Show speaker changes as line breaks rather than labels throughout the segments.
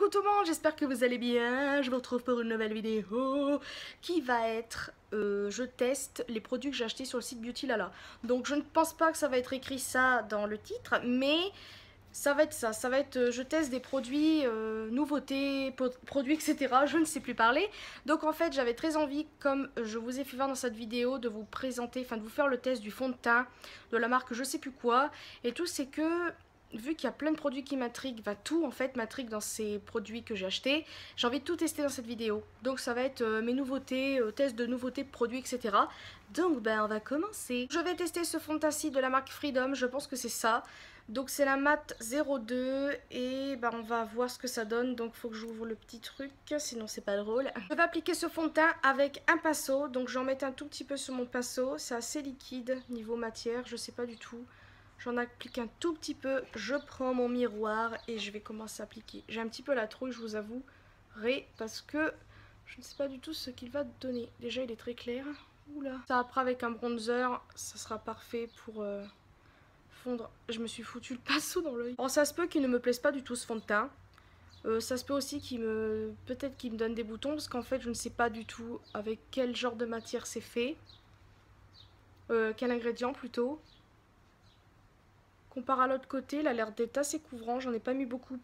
Coucou tout le monde, j'espère que vous allez bien. Je vous retrouve pour une nouvelle vidéo qui va être je teste les produits que j'ai achetés sur le site Beauty Lala. Donc je ne pense pas que ça va être écrit ça dans le titre, mais ça va être ça. Ça va être je teste des produits, nouveautés, produits, etc. Je ne sais plus parler. Donc en fait j'avais très envie, comme je vous ai fait voir dans cette vidéo, de vous présenter, enfin de vous faire le test du fond de teint de la marque je sais plus quoi. Et tout c'est que vu qu'il y a plein de produits qui m'intriguent, tout en fait m'intrigue dans ces produits que j'ai achetés, j'ai envie de tout tester dans cette vidéo. Donc ça va être mes nouveautés, tests de nouveautés, produits, etc. Donc on va commencer. Je vais tester ce fond de teint-ci de la marque Freedom, je pense que c'est ça. Donc c'est la mat 02 et on va voir ce que ça donne. Donc il faut que j'ouvre le petit truc, sinon c'est pas drôle. Je vais appliquer ce fond de teint avec un pinceau, donc j'en mets un tout petit peu sur mon pinceau. C'est assez liquide niveau matière, je sais pas du tout. J'en applique un tout petit peu, je prends mon miroir et je vais commencer à appliquer. J'ai un petit peu la trouille, je vous avoue, parce que je ne sais pas du tout ce qu'il va donner. Déjà, il est très clair. Oula. Ça, après, avec un bronzer, ça sera parfait pour fondre. Je me suis foutu le pinceau dans l'œil. Alors, ça se peut qu'il ne me plaise pas du tout ce fond de teint. Ça se peut aussi peut-être qu'il me donne des boutons, parce qu'en fait, je ne sais pas du tout avec quel genre de matière c'est fait. Quel ingrédient plutôt. Comparé à l'autre côté, il a l'air d'être assez couvrant. J'en ai pas mis beaucoup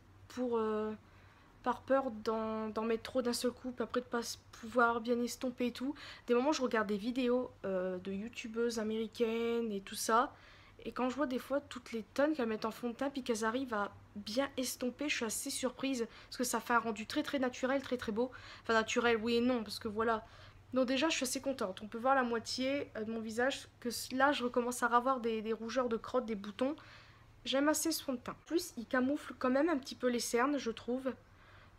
par peur d'en mettre trop d'un seul coup, puis après de pas pouvoir bien estomper et tout. Des moments, je regarde des vidéos de youtubeuses américaines et tout ça. Et quand je vois des fois toutes les tonnes qu'elles mettent en fond de teint, puis qu'elles arrivent à bien estomper, je suis assez surprise. Parce que ça fait un rendu très très naturel, très très beau. Enfin naturel, oui et non, parce que voilà. Donc déjà, je suis assez contente. On peut voir la moitié de mon visage, que là, je recommence à avoir des rougeurs de crotte, des boutons. J'aime assez ce fond de teint. En plus, il camoufle quand même un petit peu les cernes, je trouve.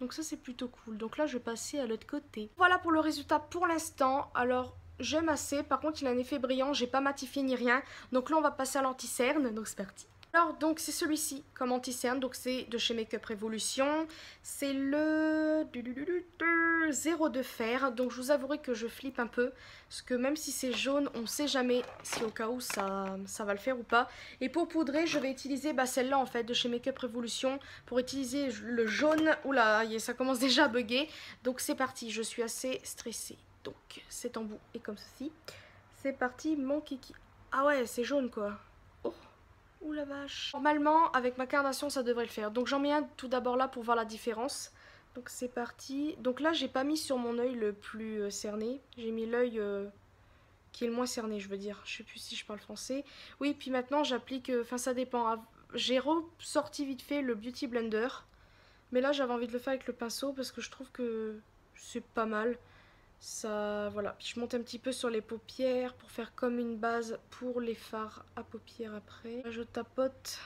Donc ça, c'est plutôt cool. Donc là, je vais passer à l'autre côté. Voilà pour le résultat pour l'instant. Alors, j'aime assez. Par contre, il a un effet brillant. J'ai pas matifié ni rien. Donc là, on va passer à l'anti-cerne. Donc c'est parti. Alors, donc c'est celui-ci comme anti-cerne. Donc c'est de chez Make Up Revolution. C'est le 02 fer. Donc je vous avouerai que je flippe un peu. Parce que même si c'est jaune, on sait jamais si au cas où ça va le faire ou pas. Et pour poudrer, je vais utiliser celle-là en fait de chez Make Up Revolution. Pour utiliser le jaune. Oula, ça commence déjà à bugger. Donc c'est parti, je suis assez stressée. Donc cet embout est comme ceci. C'est parti, mon kiki. Ah ouais, c'est jaune quoi. Oh. Ouh la vache. Normalement, avec ma carnation, ça devrait le faire. Donc j'en mets un tout d'abord là pour voir la différence. Donc c'est parti. Donc là, j'ai pas mis sur mon œil le plus cerné. J'ai mis l'œil qui est le moins cerné, je veux dire. Je sais plus si je parle français. Oui, puis maintenant, j'applique... Enfin, ça dépend. J'ai ressorti vite fait le Beauty Blender. Mais là, j'avais envie de le faire avec le pinceau parce que je trouve que c'est pas mal. Ça, voilà. Puis je monte un petit peu sur les paupières pour faire comme une base pour les fards à paupières après. Là, je tapote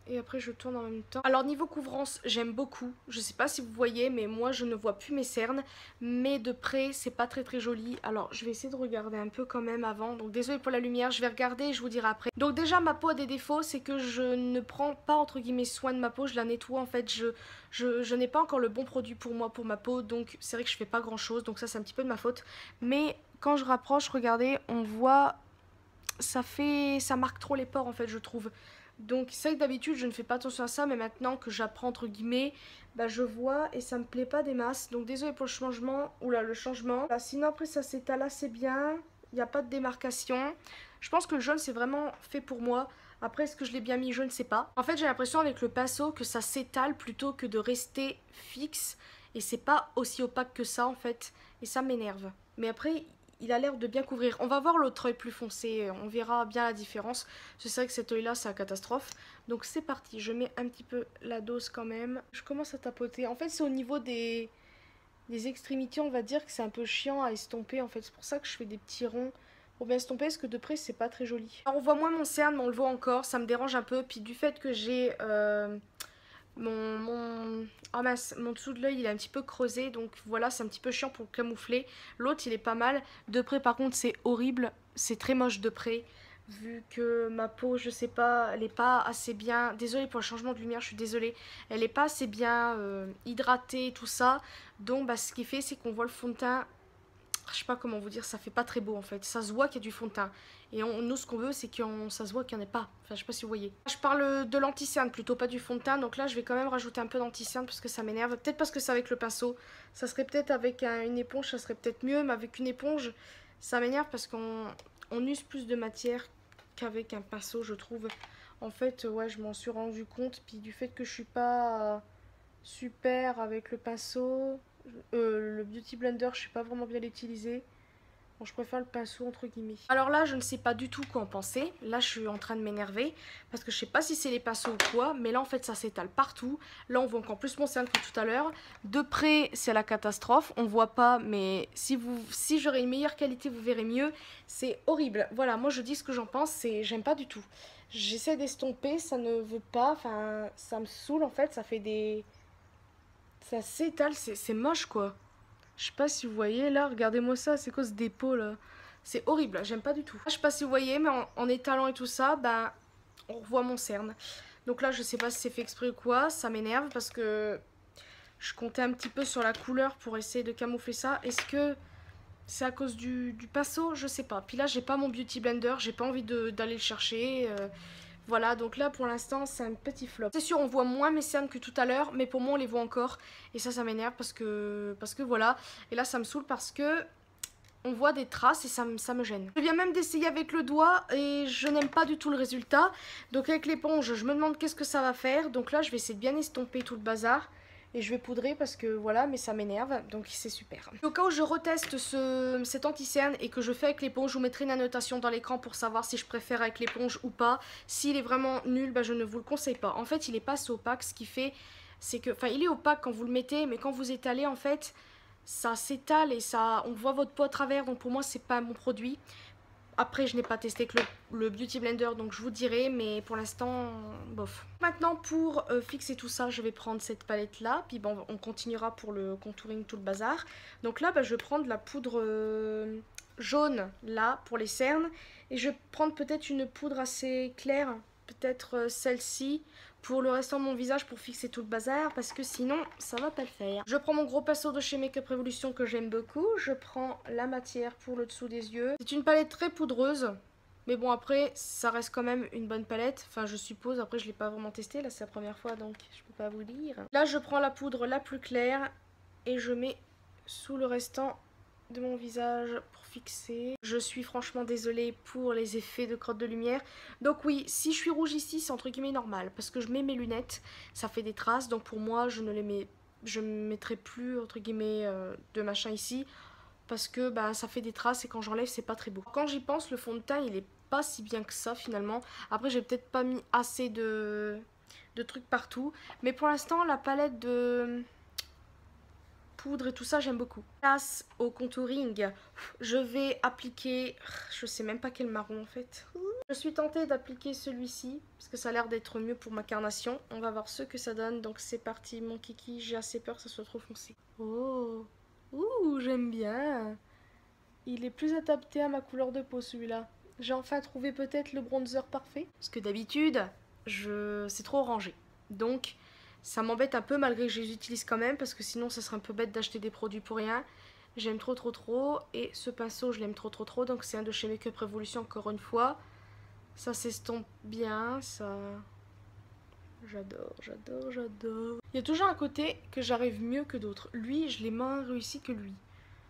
et après je tourne en même temps. Alors niveau couvrance, j'aime beaucoup. Je sais pas si vous voyez, mais moi je ne vois plus mes cernes. Mais de près, c'est pas très très joli. Alors je vais essayer de regarder un peu quand même avant. Donc désolé pour la lumière, je vais regarder et je vous dirai après. Donc déjà ma peau a des défauts, c'est que je ne prends pas entre guillemets soin de ma peau. Je la nettoie en fait, je n'ai pas encore le bon produit pour moi, pour ma peau. Donc c'est vrai que je fais pas grand chose, donc ça c'est un petit peu de ma faute. Mais quand je rapproche, regardez, on voit, ça marque trop les pores en fait, je trouve. Donc c'est vrai que d'habitude je ne fais pas attention à ça, mais maintenant que j'apprends entre guillemets, je vois et ça me plaît pas des masses. Donc désolé pour le changement, oula le changement. Là, sinon après ça s'étale assez bien, il n'y a pas de démarcation. Je pense que le jaune c'est vraiment fait pour moi. Après est-ce que je l'ai bien mis, je ne sais pas. En fait j'ai l'impression avec le pinceau que ça s'étale plutôt que de rester fixe. Et c'est pas aussi opaque que ça en fait. Et ça m'énerve. Mais après il a l'air de bien couvrir. On va voir l'autre œil plus foncé, on verra bien la différence. C'est vrai que cet œil là c'est la catastrophe. Donc c'est parti, je mets un petit peu la dose quand même. Je commence à tapoter. En fait c'est au niveau des extrémités, on va dire que c'est un peu chiant à estomper. En fait c'est pour ça que je fais des petits ronds pour bien estomper, parce que de près c'est pas très joli. Alors on voit moins mon cerne, mais on le voit encore, ça me dérange un peu. Puis du fait que j'ai... mon dessous de l'œil il est un petit peu creusé, donc voilà c'est un petit peu chiant pour le camoufler. L'autre il est pas mal, de près par contre c'est horrible, c'est très moche de près vu que ma peau je sais pas, elle est pas assez bien, désolée pour le changement de lumière, je suis désolée, elle est pas assez bien hydratée tout ça, donc ce qui fait c'est qu'on voit le fond de teint je sais pas comment vous dire, ça fait pas très beau en fait. Ça se voit qu'il y a du fond de teint. Et nous, ce qu'on veut, c'est que ça se voit qu'il n'y en ait pas. Enfin, je sais pas si vous voyez. Je parle de l'anti-cerne plutôt, pas du fond de teint. Donc là, je vais quand même rajouter un peu d'anti-cerne parce que ça m'énerve. Peut-être parce que c'est avec le pinceau. Ça serait peut-être avec une éponge, ça serait peut-être mieux. Mais avec une éponge, ça m'énerve parce qu'on use plus de matière qu'avec un pinceau, je trouve. En fait, ouais, je m'en suis rendu compte. Puis du fait que je suis pas super avec le pinceau, le Beauty Blender, je sais pas vraiment bien l'utiliser. Bon, je préfère le pinceau entre guillemets. Alors là, je ne sais pas du tout quoi en penser. Là, je suis en train de m'énerver parce que je sais pas si c'est les pinceaux ou quoi, mais là en fait ça s'étale partout. Là, on voit encore plus mon cerne que tout à l'heure. De près, c'est la catastrophe. On voit pas, mais si j'aurais une meilleure qualité, vous verrez mieux. C'est horrible. Voilà, moi je dis ce que j'en pense. C'est j'aime pas du tout. J'essaie d'estomper, ça ne veut pas. Enfin, ça me saoule en fait. Ça fait des, ça s'étale. C'est moche quoi. Je sais pas si vous voyez là, regardez-moi ça, c'est quoi ce dépôt là? C'est horrible, j'aime pas du tout. Je sais pas si vous voyez, mais en étalant et tout ça, ben, on revoit mon cerne. Donc là, je sais pas si c'est fait exprès ou quoi, ça m'énerve parce que je comptais un petit peu sur la couleur pour essayer de camoufler ça. Est-ce que c'est à cause du pinceau? Je sais pas. Puis là, j'ai pas mon Beauty Blender, j'ai pas envie d'aller le chercher. Voilà, donc là pour l'instant c'est un petit flop. C'est sûr on voit moins mes cernes que tout à l'heure, mais pour moi on les voit encore. Et ça m'énerve parce que voilà. Et là ça me saoule parce que on voit des traces et ça me gêne. Je viens même d'essayer avec le doigt et je n'aime pas du tout le résultat. Donc avec l'éponge je me demande qu'est-ce que ça va faire. Donc là je vais essayer de bien estomper tout le bazar. Et je vais poudrer parce que voilà, mais ça m'énerve, donc c'est super. Au cas où je reteste cet anti-cerne et que je fais avec l'éponge, je vous mettrai une annotation dans l'écran pour savoir si je préfère avec l'éponge ou pas. S'il est vraiment nul, bah, je ne vous le conseille pas. En fait, il est pas assez opaque, ce qui fait, c'est que... Enfin, il est opaque quand vous le mettez, mais quand vous étalez, en fait, ça s'étale et ça, on voit votre peau à travers, donc pour moi, c'est pas mon produit. Après, je n'ai pas testé que le Beauty Blender, donc je vous dirai, mais pour l'instant, bof. Maintenant, pour fixer tout ça, je vais prendre cette palette-là, puis bon, on continuera pour le contouring, tout le bazar. Donc là, bah, je vais prendre la poudre jaune, là, pour les cernes, et je vais prendre peut-être une poudre assez claire, peut-être celle-ci, pour le restant de mon visage pour fixer tout le bazar parce que sinon ça va pas le faire. Je prends mon gros pinceau de chez Make Up Revolution que j'aime beaucoup. Je prends la matière pour le dessous des yeux. C'est une palette très poudreuse. Mais bon après ça reste quand même une bonne palette. Enfin je suppose, après je l'ai pas vraiment testé. Là c'est la première fois donc je peux pas vous dire. Là je prends la poudre la plus claire et je mets sous le restant de mon visage pour fixer. Je suis franchement désolée pour les effets de crotte de lumière. Donc oui, si je suis rouge ici, c'est entre guillemets normal. Parce que je mets mes lunettes, ça fait des traces. Donc pour moi, je ne mettrai plus entre guillemets de machin ici. Parce que bah, ça fait des traces et quand j'enlève, c'est pas très beau. Quand j'y pense, le fond de teint, il est pas si bien que ça finalement. Après, j'ai peut-être pas mis assez de trucs partout. Mais pour l'instant, la palette de poudre et tout ça j'aime beaucoup. Place au contouring, je vais appliquer, je sais même pas quel marron en fait. Je suis tentée d'appliquer celui-ci parce que ça a l'air d'être mieux pour ma carnation. On va voir ce que ça donne, donc c'est parti mon kiki, j'ai assez peur que ça soit trop foncé. Oh, ouh, j'aime bien. Il est plus adapté à ma couleur de peau celui-là. J'ai enfin trouvé peut-être le bronzer parfait. Parce que d'habitude, c'est trop orangé. Donc ça m'embête un peu malgré que je les utilise quand même parce que sinon ça serait un peu bête d'acheter des produits pour rien. J'aime trop et ce pinceau je l'aime trop donc c'est un de chez Make Up Revolution encore une fois. Ça s'estompe bien, ça... J'adore. Il y a toujours un côté que j'arrive mieux que d'autres. Lui, je l'ai moins réussi que lui.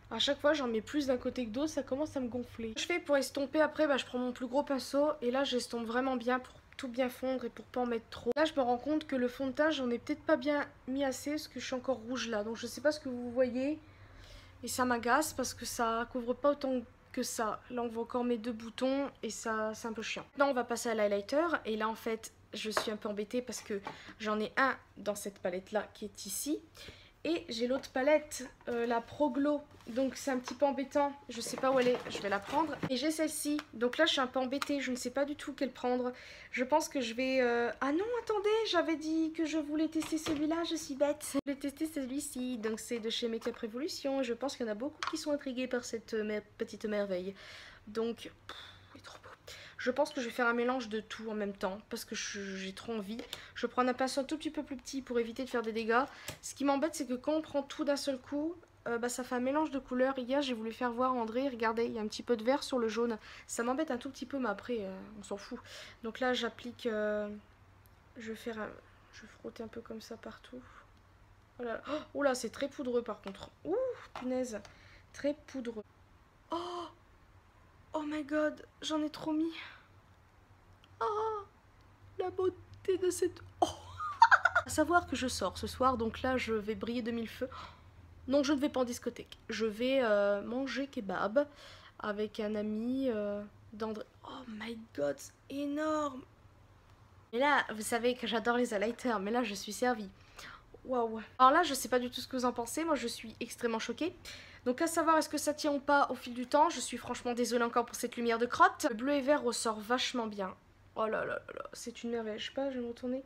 À chaque fois j'en mets plus d'un côté que d'autre, ça commence à me gonfler. Ce que je fais pour estomper après, bah, je prends mon plus gros pinceau et là j'estompe vraiment bien pour tout bien fondre et pour pas en mettre trop. Là je me rends compte que le fond de teint j'en ai peut-être pas bien mis assez parce que je suis encore rouge là. Donc je sais pas ce que vous voyez et ça m'agace parce que ça couvre pas autant que ça. Là on voit encore mes deux boutons et ça c'est un peu chiant. Là on va passer à l'highlighter et là en fait je suis un peu embêtée parce que j'en ai un dans cette palette là qui est ici. Et j'ai l'autre palette, la Pro Glow, donc c'est un petit peu embêtant, je sais pas où elle est, je vais la prendre. Et j'ai celle-ci, donc là je suis un peu embêtée, je ne sais pas du tout quelle prendre. Je pense que je vais... Ah non, attendez, j'avais dit que je voulais tester celui-là, je suis bête. Je voulais tester celui-ci, donc c'est de chez Make Up Revolution. Je pense qu'il y en a beaucoup qui sont intrigués par cette petite merveille. Donc, il est trop beau. Je pense que je vais faire un mélange de tout en même temps parce que j'ai trop envie. Je vais prendre un pinceau un tout petit peu plus petit pour éviter de faire des dégâts. Ce qui m'embête, c'est que quand on prend tout d'un seul coup, ça fait un mélange de couleurs. Hier j'ai voulu faire voir André, regardez, il y a un petit peu de vert sur le jaune. Ça m'embête un tout petit peu mais après on s'en fout. Donc là j'applique, je vais frotter un peu comme ça partout. Voilà. Oh là c'est très poudreux par contre. Ouh punaise, très poudreux. Oh my god, j'en ai trop mis. Oh, la beauté de cette... Oh. À savoir que je sors ce soir, donc là je vais briller de mille feux. Non, je ne vais pas en discothèque. Je vais manger kebab avec un ami d'André. Oh my god, c'est énorme. Et là, vous savez que j'adore les highlighters, mais là je suis servie. Waouh. Alors là, je sais pas du tout ce que vous en pensez. Moi, je suis extrêmement choquée. Donc à savoir est-ce que ça tient ou pas au fil du temps. Je suis franchement désolée encore pour cette lumière de crotte. Le bleu et vert ressort vachement bien. Oh là là là là, c'est une merveille. Je sais pas, je vais me retourner.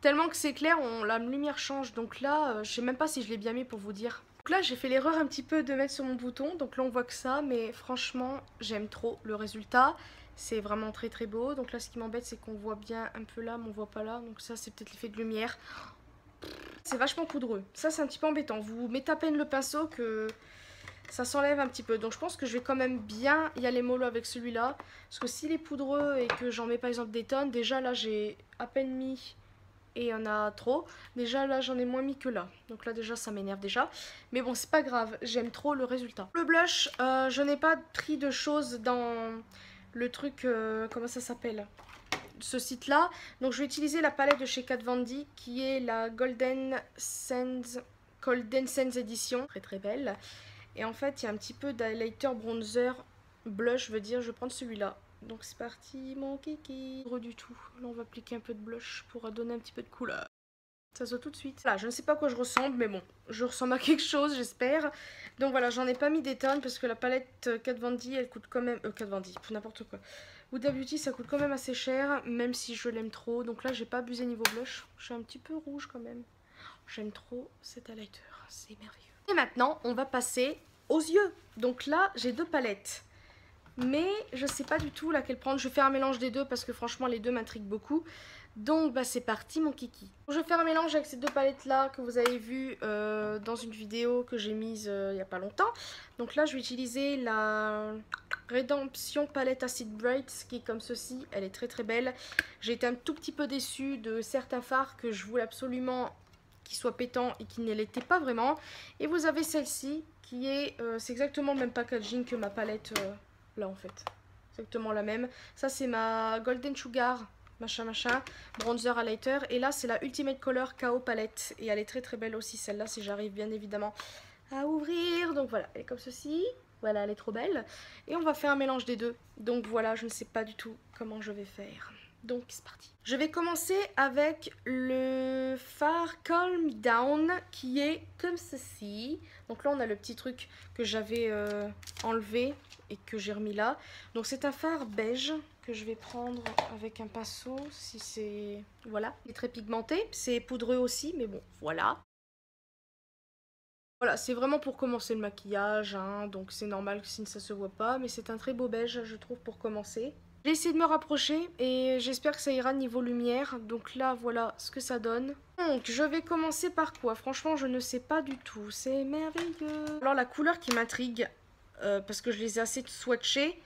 Tellement que c'est clair, la lumière change. Donc là, je sais même pas si je l'ai bien mis pour vous dire. Donc là, j'ai fait l'erreur un petit peu de mettre sur mon bouton. Donc là, on voit que ça. Mais franchement, j'aime trop le résultat. C'est vraiment très très beau. Donc là, ce qui m'embête, c'est qu'on voit bien un peu là, mais on voit pas là. Donc ça, c'est peut-être l'effet de lumière. C'est vachement poudreux. Ça, c'est un petit peu embêtant. Vous mettez à peine le pinceau que ça s'enlève un petit peu. Donc je pense que je vais quand même bien y aller mollo avec celui-là. Parce que s'il est poudreux et que j'en mets par exemple des tonnes, déjà là, j'ai à peine mis et il y en a trop. Déjà là, j'en ai moins mis que là. Donc là, déjà, ça m'énerve déjà. Mais bon, c'est pas grave. J'aime trop le résultat. Le blush, je n'ai pas pris de choses dans le truc... comment ça s'appelle ? Ce site là, donc je vais utiliser la palette de chez Kat Von D qui est la Golden Sands Edition, très très belle. Et en fait il y a un petit peu d'highlighter, bronzer, blush, je veux dire, je vais prendre celui-là. Donc c'est parti mon kiki. Pas du tout, là on va appliquer un peu de blush pour donner un petit peu de couleur. Ça se voit tout de suite. Là, je ne sais pas à quoi je ressemble, mais bon, je ressemble à quelque chose, j'espère. Donc voilà, j'en ai pas mis des tonnes parce que la palette Kat Von D, elle coûte quand même... Kat Von D, n'importe quoi. Huda Beauty, ça coûte quand même assez cher, même si je l'aime trop. Donc là, j'ai pas abusé niveau blush. Je suis un petit peu rouge quand même. J'aime trop cet highlighter, c'est merveilleux. Et maintenant, on va passer aux yeux. Donc là, j'ai deux palettes. Mais je sais pas du tout laquelle prendre. Je vais faire un mélange des deux parce que franchement, les deux m'intriguent beaucoup. Donc bah c'est parti mon kiki. Je vais faire un mélange avec ces deux palettes là que vous avez vu dans une vidéo que j'ai mise il n'y a pas longtemps. Donc là je vais utiliser la Redemption palette Acid Bright qui est comme ceci. Elle est très très belle. J'ai été un tout petit peu déçue de certains fards que je voulais absolument qu'ils soient pétants et qui ne l'étaient pas vraiment. Et vous avez celle-ci qui est, c'est exactement le même packaging que ma palette là en fait. Exactement la même. Ça c'est ma Golden Sugar machin, bronzer highlighter. Et là, c'est la Ultimate Color KO palette. Et elle est très très belle aussi, celle-là, si j'arrive bien évidemment à ouvrir. Donc voilà, elle est comme ceci. Voilà, elle est trop belle. Et on va faire un mélange des deux. Donc voilà, je ne sais pas du tout comment je vais faire. Donc c'est parti. Je vais commencer avec le fard Calm Down qui est comme ceci. Donc là, on a le petit truc que j'avais enlevé et que j'ai remis là. Donc c'est un fard beige que je vais prendre avec un pinceau, si c'est... Voilà, il est très pigmenté, c'est poudreux aussi, mais bon, voilà. Voilà, c'est vraiment pour commencer le maquillage, hein, donc c'est normal que si ça se voit pas, mais c'est un très beau beige, je trouve, pour commencer. J'ai essayé de me rapprocher et j'espère que ça ira niveau lumière, donc là, voilà ce que ça donne. Donc, je vais commencer par quoi? Franchement, je ne sais pas du tout, c'est merveilleux. Alors, la couleur qui m'intrigue, parce que je les ai assez swatchées.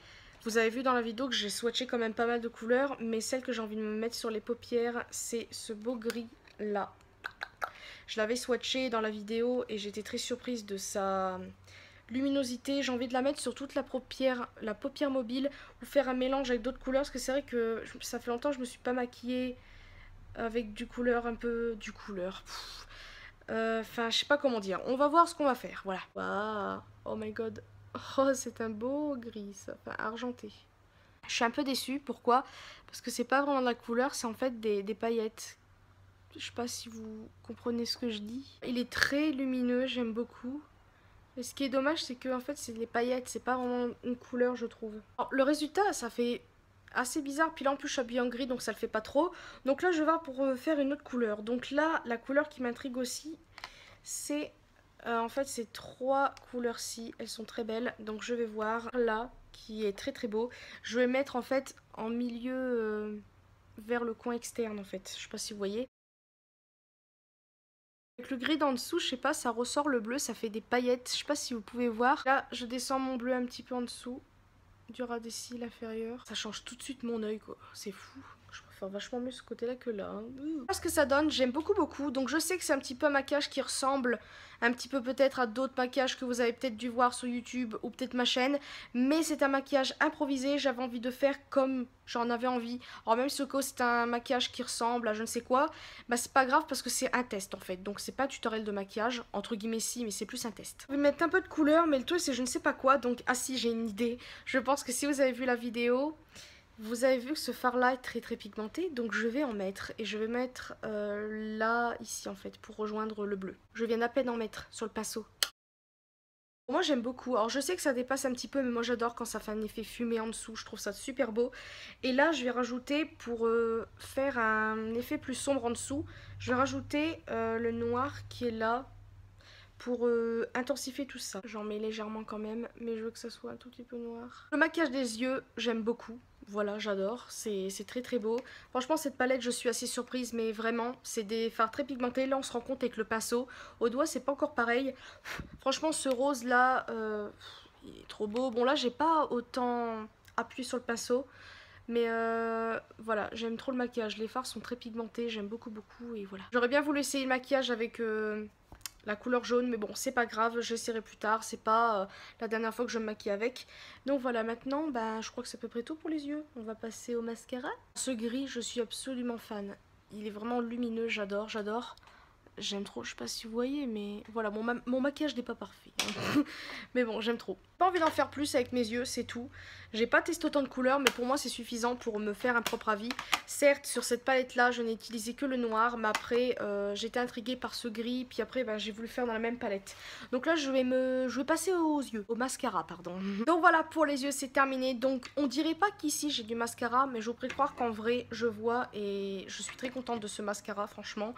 Vous avez vu dans la vidéo que j'ai swatché quand même pas mal de couleurs, mais celle que j'ai envie de me mettre sur les paupières, c'est ce beau gris là. Je l'avais swatché dans la vidéo et j'étais très surprise de sa luminosité. J'ai envie de la mettre sur toute la paupière mobile ou faire un mélange avec d'autres couleurs parce que c'est vrai que ça fait longtemps que je me suis pas maquillée avec du couleur un peu... du couleur. Enfin, je sais pas comment dire. On va voir ce qu'on va faire. Voilà. Waouh. Oh my god. Oh, c'est un beau gris, ça. Enfin, argenté. Je suis un peu déçue. Pourquoi? Parce que c'est pas vraiment de la couleur, c'est en fait des paillettes. Je sais pas si vous comprenez ce que je dis. Il est très lumineux, j'aime beaucoup. Et ce qui est dommage, c'est que en fait, c'est des paillettes. C'est pas vraiment une couleur, je trouve. Alors, le résultat, ça fait assez bizarre. Puis là, en plus, je suis habillée en gris, donc ça le fait pas trop. Donc là, je vais voir pour faire une autre couleur. Donc là, la couleur qui m'intrigue aussi, c'est... en fait, ces trois couleurs-ci, elles sont très belles. Donc je vais voir là, qui est très très beau. Je vais mettre en fait en milieu vers le coin externe en fait. Je sais pas si vous voyez. Avec le gris d'en dessous, je sais pas, ça ressort le bleu, ça fait des paillettes. Je sais pas si vous pouvez voir. Là, je descends mon bleu un petit peu en dessous du ras des cils inférieur. Ça change tout de suite mon œil, quoi. C'est fou. Je préfère vachement mieux ce côté-là que là. Hein. Ce que ça donne, j'aime beaucoup. Donc je sais que c'est un petit peu un maquillage qui ressemble un petit peu peut-être à d'autres maquillages que vous avez peut-être dû voir sur YouTube ou peut-être ma chaîne. Mais c'est un maquillage improvisé. J'avais envie de faire comme j'en avais envie. Alors même si au cas où c'est un maquillage qui ressemble à je ne sais quoi, bah c'est pas grave parce que c'est un test en fait. Donc c'est pas un tutoriel de maquillage, entre guillemets si, mais c'est plus un test. Je vais mettre un peu de couleur, mais le truc c'est je ne sais pas quoi. Donc ah si, j'ai une idée. Je pense que si vous avez vu la vidéo, vous avez vu que ce fard là est très pigmenté, donc je vais en mettre. Et je vais mettre là, ici en fait, pour rejoindre le bleu. Je viens à peine d'en mettre sur le pinceau. Moi j'aime beaucoup, alors je sais que ça dépasse un petit peu mais moi j'adore quand ça fait un effet fumé en dessous, je trouve ça super beau. Et là je vais rajouter pour faire un effet plus sombre en dessous, je vais rajouter le noir qui est là pour intensifier tout ça. J'en mets légèrement quand même, mais je veux que ça soit un tout petit peu noir. Le maquillage des yeux, j'aime beaucoup. Voilà, j'adore, c'est très beau. Franchement, cette palette, je suis assez surprise, mais vraiment, c'est des fards très pigmentés. Là, on se rend compte avec le pinceau. Au doigt, c'est pas encore pareil. Franchement, ce rose-là, il est trop beau. Bon, là, j'ai pas autant appuyé sur le pinceau. Mais voilà, j'aime trop le maquillage. Les fards sont très pigmentés, j'aime beaucoup. Et voilà. J'aurais bien voulu essayer le maquillage avec la couleur jaune, mais bon, c'est pas grave, j'essaierai plus tard. C'est pas la dernière fois que je me maquille avec. Donc voilà, maintenant, bah, je crois que c'est à peu près tout pour les yeux. On va passer au mascara. Ce gris, je suis absolument fan. Il est vraiment lumineux, j'adore. J'aime trop, je sais pas si vous voyez, mais voilà, mon maquillage n'est pas parfait. Hein. Mais bon, j'aime trop. Pas envie d'en faire plus avec mes yeux, c'est tout. J'ai pas testé autant de couleurs, mais pour moi c'est suffisant pour me faire un propre avis. Certes, sur cette palette là, je n'ai utilisé que le noir, mais après j'étais intriguée par ce gris, puis après j'ai voulu faire dans la même palette. Donc là je vais passer aux yeux, au mascara pardon. Donc voilà, pour les yeux c'est terminé. Donc on dirait pas qu'ici j'ai du mascara, mais je vous prie de croire qu'en vrai je vois et je suis très contente de ce mascara franchement.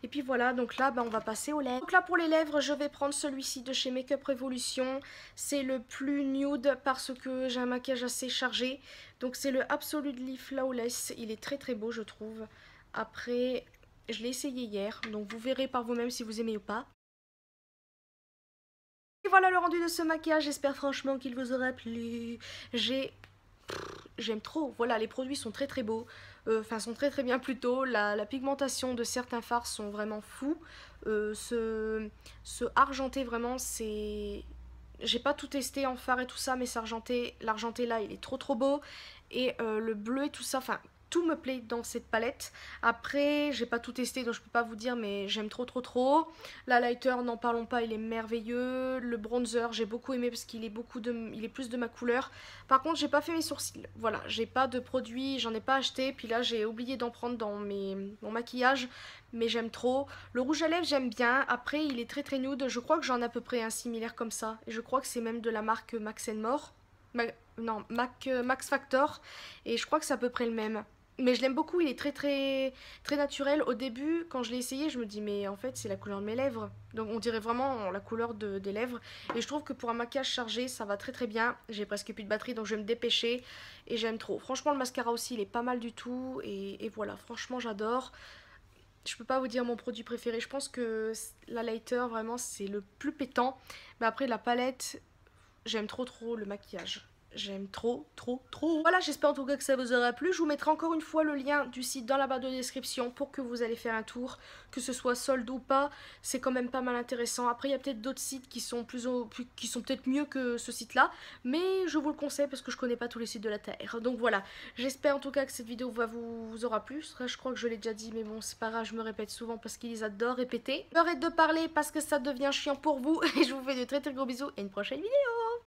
Et puis voilà, donc là on va passer aux lèvres. Donc là pour les lèvres, je vais prendre celui-ci de chez Makeup Revolution. C'est le plus nude parce que j'ai un maquillage assez chargé. Donc c'est le Absolutely Flawless. Il est très beau je trouve. Après, je l'ai essayé hier. Donc vous verrez par vous-même si vous aimez ou pas. Et voilà le rendu de ce maquillage. J'espère franchement qu'il vous aura plu. J'aime trop. Voilà, les produits sont très beaux. Enfin, sont très bien plutôt. La pigmentation de certains fards sont vraiment fous. Ce argenté, vraiment, c'est... J'ai pas tout testé en fard et tout ça, mais l'argenté là, il est trop beau. Et le bleu et tout ça, enfin... Tout me plaît dans cette palette. Après, j'ai pas tout testé donc je peux pas vous dire, mais j'aime trop. L'highlighter, n'en parlons pas, il est merveilleux. Le bronzer, j'ai beaucoup aimé parce qu'il est il est plus de ma couleur. Par contre, j'ai pas fait mes sourcils. Voilà, j'ai pas de produits, j'en ai pas acheté. Puis là, j'ai oublié d'en prendre dans mon maquillage, mais j'aime trop. Le rouge à lèvres, j'aime bien. Après, il est très nude. Je crois que j'en ai à peu près un similaire comme ça. Et je crois que c'est même de la marque Max More. Non, Max Factor. Et je crois que c'est à peu près le même. Mais je l'aime beaucoup, il est très naturel. Au début, quand je l'ai essayé, je me dis mais en fait c'est la couleur de mes lèvres. Donc on dirait vraiment la couleur des lèvres. Et je trouve que pour un maquillage chargé, ça va très bien. J'ai presque plus de batterie donc je vais me dépêcher. Et j'aime trop. Franchement le mascara aussi il est pas mal du tout. Et voilà, franchement j'adore. Je peux pas vous dire mon produit préféré. Je pense que l'highlighter vraiment c'est le plus pétant. Mais après la palette, j'aime trop le maquillage. J'aime trop. Voilà, j'espère en tout cas que ça vous aura plu. Je vous mettrai encore une fois le lien du site dans la barre de description pour que vous allez faire un tour. Que ce soit solde ou pas, c'est quand même pas mal intéressant. Après, il y a peut-être d'autres sites qui sont peut-être mieux que ce site-là. Mais je vous le conseille parce que je connais pas tous les sites de la Terre. Donc voilà, j'espère en tout cas que cette vidéo vous aura plu. Je crois que je l'ai déjà dit, mais bon, c'est pas grave, je me répète souvent parce qu'ils adorent répéter. J'arrête de parler parce que ça devient chiant pour vous. Et je vous fais de très gros bisous et une prochaine vidéo.